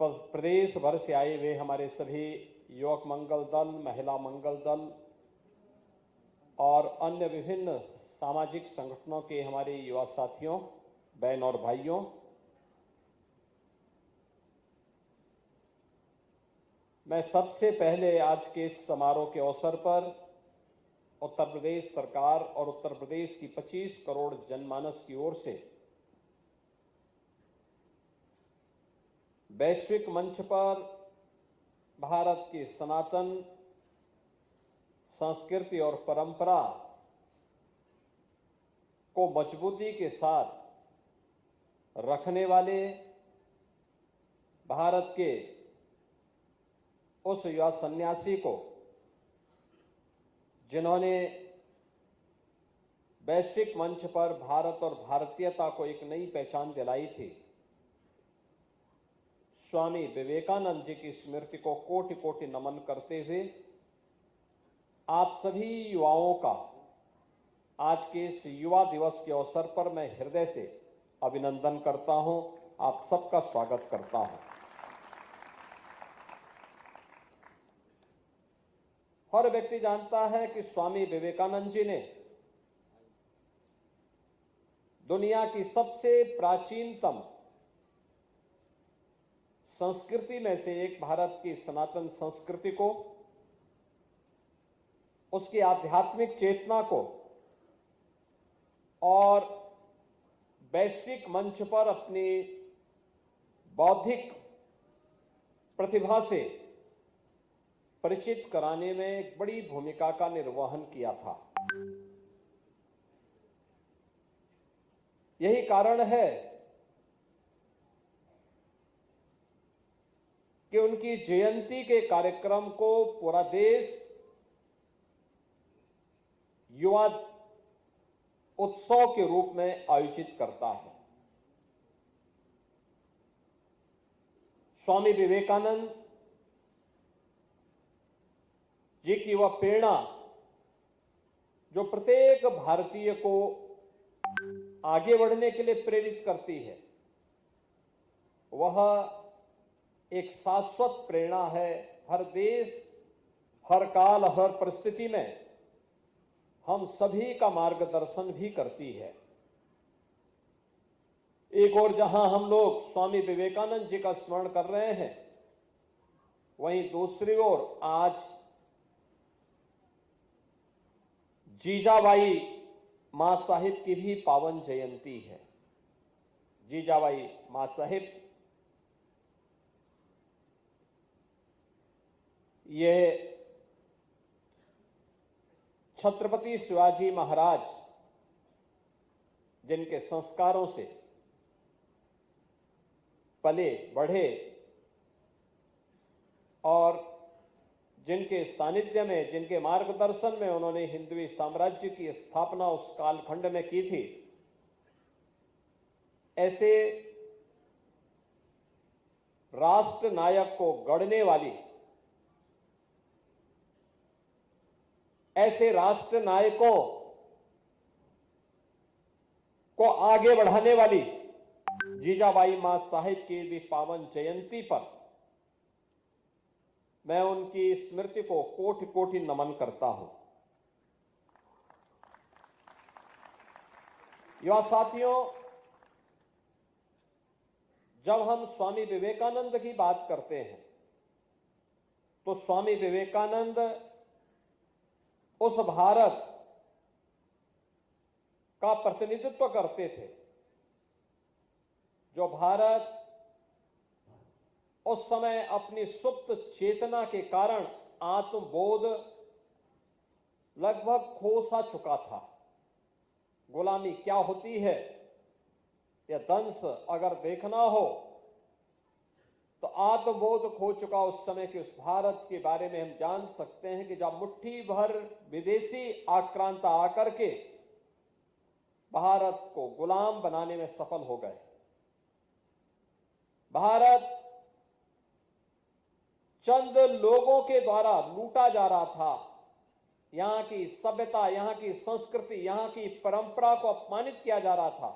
प्रदेश भर से आए हुए हमारे सभी युवक मंगल दल, महिला मंगल दल और अन्य विभिन्न सामाजिक संगठनों के हमारे युवा साथियों, बहन और भाइयों, मैं सबसे पहले आज के इस समारोह के अवसर पर उत्तर प्रदेश सरकार और उत्तर प्रदेश की 25 करोड़ जनमानस की ओर से वैश्विक मंच पर भारत की सनातन संस्कृति और परंपरा को मजबूती के साथ रखने वाले भारत के उस युवा सन्यासी को, जिन्होंने वैश्विक मंच पर भारत और भारतीयता को एक नई पहचान दिलाई थी, स्वामी विवेकानंद जी की स्मृति को कोटि कोटि नमन करते हुए आप सभी युवाओं का आज के इस युवा दिवस के अवसर पर मैं हृदय से अभिनंदन करता हूं। आप सबका स्वागत करता हूं। हर व्यक्ति जानता है कि स्वामी विवेकानंद जी ने दुनिया की सबसे प्राचीनतम संस्कृति में से एक भारत की सनातन संस्कृति को, उसकी आध्यात्मिक चेतना को और वैश्विक मंच पर अपनी बौद्धिक प्रतिभा से परिचित कराने में एक बड़ी भूमिका का निर्वहन किया था। यही कारण है कि उनकी जयंती के कार्यक्रम को पूरा देश युवा उत्सव के रूप में आयोजित करता है। स्वामी विवेकानंद जी की वह प्रेरणा जो प्रत्येक भारतीय को आगे बढ़ने के लिए प्रेरित करती है, वह एक शाश्वत प्रेरणा है। हर देश, हर काल, हर परिस्थिति में हम सभी का मार्गदर्शन भी करती है। एक ओर जहां हम लोग स्वामी विवेकानंद जी का स्मरण कर रहे हैं, वहीं दूसरी ओर आज जीजाबाई मां साहिब की भी पावन जयंती है। जीजाबाई मां साहिब ये छत्रपति शिवाजी महाराज जिनके संस्कारों से पले बढ़े और जिनके सानिध्य में, जिनके मार्गदर्शन में उन्होंने हिंदवी साम्राज्य की स्थापना उस कालखंड में की थी, ऐसे राष्ट्र नायक को गढ़ने वाली, ऐसे राष्ट्र नायकों को आगे बढ़ाने वाली जीजाबाई मां साहिब की भी पावन जयंती पर मैं उनकी स्मृति को कोटि कोटि नमन करता हूं। युवा साथियों, जब हम स्वामी विवेकानंद की बात करते हैं तो स्वामी विवेकानंद उस भारत का प्रतिनिधित्व करते थे जो भारत उस समय अपनी सुप्त चेतना के कारण आत्मबोध लगभग खो सा चुका था। गुलामी क्या होती है, यह दंश अगर देखना हो तो आत्मबोध खो चुका उस समय के उस भारत के बारे में हम जान सकते हैं कि जब मुट्ठी भर विदेशी आक्रांता आकर के भारत को गुलाम बनाने में सफल हो गए। भारत चंद लोगों के द्वारा लूटा जा रहा था। यहां की सभ्यता, यहां की संस्कृति, यहां की परंपरा को अपमानित किया जा रहा था।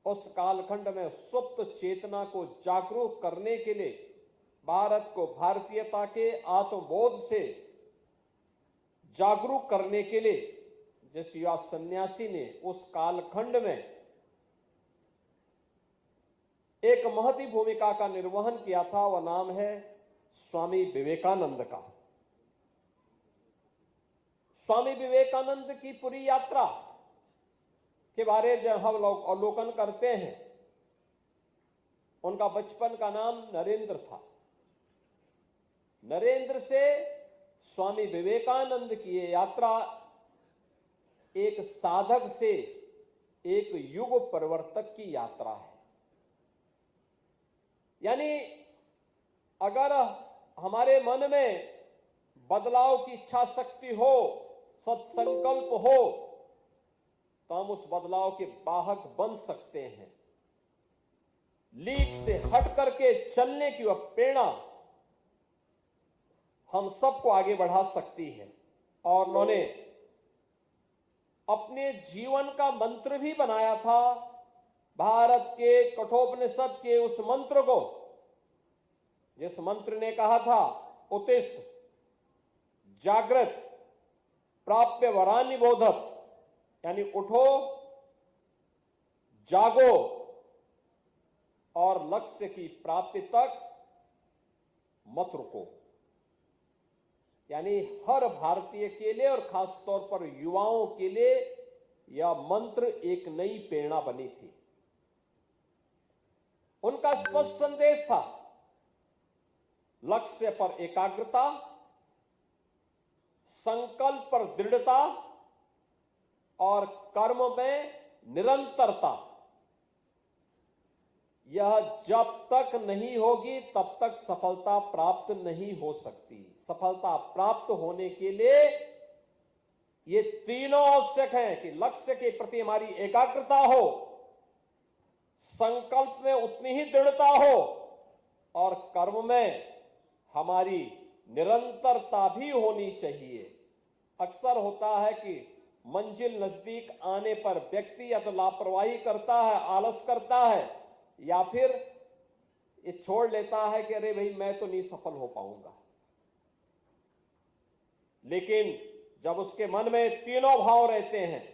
उस कालखंड में सुप्त चेतना को जागरूक करने के लिए, भारत को भारतीयता के आत्मबोध से जागरूक करने के लिए जिस युवा सन्यासी ने उस कालखंड में एक महती भूमिका का निर्वहन किया था, वह नाम है स्वामी विवेकानंद का। स्वामी विवेकानंद की पूरी यात्रा के बारे में जब हम लोग अवलोकन करते हैं, उनका बचपन का नाम नरेंद्र था। नरेंद्र से स्वामी विवेकानंद की ये यात्रा एक साधक से एक युग परिवर्तक की यात्रा है। यानी अगर हमारे मन में बदलाव की इच्छा शक्ति हो, सत्संकल्प हो, तो हम उस बदलाव के वाहक बन सकते हैं। लीक से हट करके चलने की वह प्रेरणा हम सबको आगे बढ़ा सकती है। और उन्होंने अपने जीवन का मंत्र भी बनाया था, भारत के कठोपनिषद के उस मंत्र को, जिस मंत्र ने कहा था उत्तिष्ठ जागृत प्राप्य वरान्य बोधत, यानी उठो, जागो और लक्ष्य की प्राप्ति तक मत रुको। यानी हर भारतीय के लिए और खास तौर पर युवाओं के लिए यह मंत्र एक नई प्रेरणा बनी थी। उनका स्पष्ट संदेश था, लक्ष्य पर एकाग्रता, संकल्प पर दृढ़ता और कर्म में निरंतरता। यह जब तक नहीं होगी तब तक सफलता प्राप्त नहीं हो सकती। सफलता प्राप्त होने के लिए ये तीनों आवश्यक हैं कि लक्ष्य के प्रति हमारी एकाग्रता हो, संकल्प में उतनी ही दृढ़ता हो और कर्म में हमारी निरंतरता भी होनी चाहिए। अक्सर होता है कि मंजिल नजदीक आने पर व्यक्ति या तो लापरवाही करता है, आलस करता है, या फिर ये छोड़ लेता है कि अरे भाई मैं तो नहीं सफल हो पाऊंगा। लेकिन जब उसके मन में तीनों भाव रहते हैं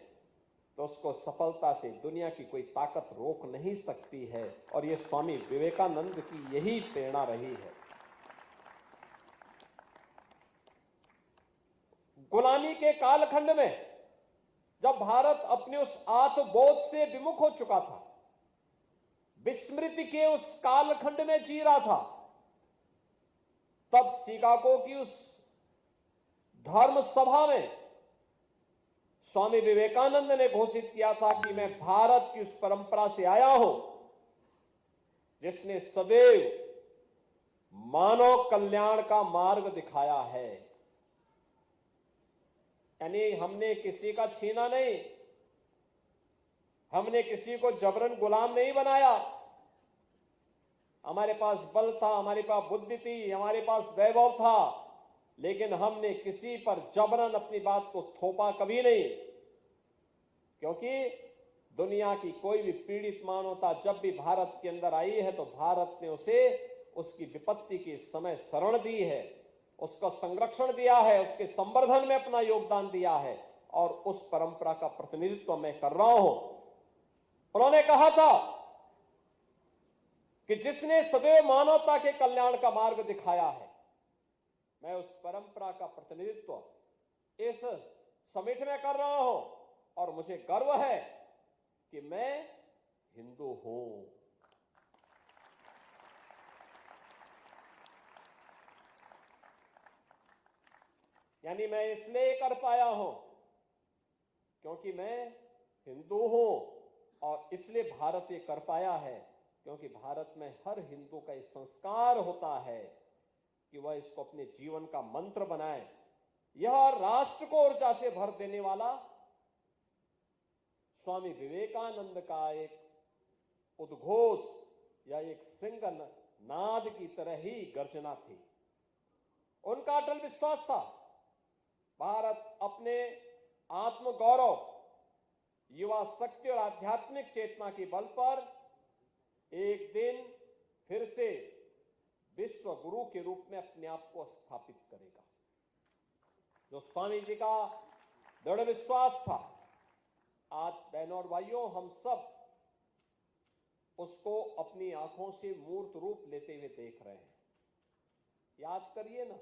तो उसको सफलता से दुनिया की कोई ताकत रोक नहीं सकती है। और ये स्वामी विवेकानंद की यही प्रेरणा रही है। गुलामी के कालखंड में जब भारत अपने उस आत्मबोध से विमुख हो चुका था, विस्मृति के उस कालखंड में जी रहा था, तब शिकागो की उस धर्म सभा में स्वामी विवेकानंद ने घोषित किया था कि मैं भारत की उस परंपरा से आया हूं जिसने सदैव मानव कल्याण का मार्ग दिखाया है। यानी हमने किसी का छीना नहीं, हमने किसी को जबरन गुलाम नहीं बनाया। हमारे पास बल था, हमारे पास बुद्धि थी, हमारे पास वैभव था, लेकिन हमने किसी पर जबरन अपनी बात को थोपा कभी नहीं। क्योंकि दुनिया की कोई भी पीड़ित मानवता जब भी भारत के अंदर आई है तो भारत ने उसे उसकी विपत्ति के समय शरण दी है, उसका संरक्षण दिया है, उसके संवर्धन में अपना योगदान दिया है, और उस परंपरा का प्रतिनिधित्व मैं कर रहा हूं। उन्होंने कहा था कि जिसने सदैव मानवता के कल्याण का मार्ग दिखाया है, मैं उस परंपरा का प्रतिनिधित्व इस समिट में कर रहा हूं और मुझे गर्व है कि मैं हिंदू हूं। यानी मैं इसलिए कर पाया हूं क्योंकि मैं हिंदू हूं, और इसलिए भारत ये कर पाया है क्योंकि भारत में हर हिंदू का ये संस्कार होता है कि वह इसको अपने जीवन का मंत्र बनाए। यह राष्ट्र को ऊर्जा से भर देने वाला स्वामी विवेकानंद का एक उद्घोष या एक सिंह नाद की तरह ही गर्जना थी। उनका अटल विश्वास था भारत अपने आत्मगौरव युवा शक्ति और आध्यात्मिक चेतना के बल पर एक दिन फिर से विश्व गुरु के रूप में अपने आप को स्थापित करेगा। जो स्वामी जी का दृढ़ विश्वास था, आज बहनों और भाइयों हम सब उसको अपनी आंखों से मूर्त रूप लेते हुए देख रहे हैं। याद करिए ना,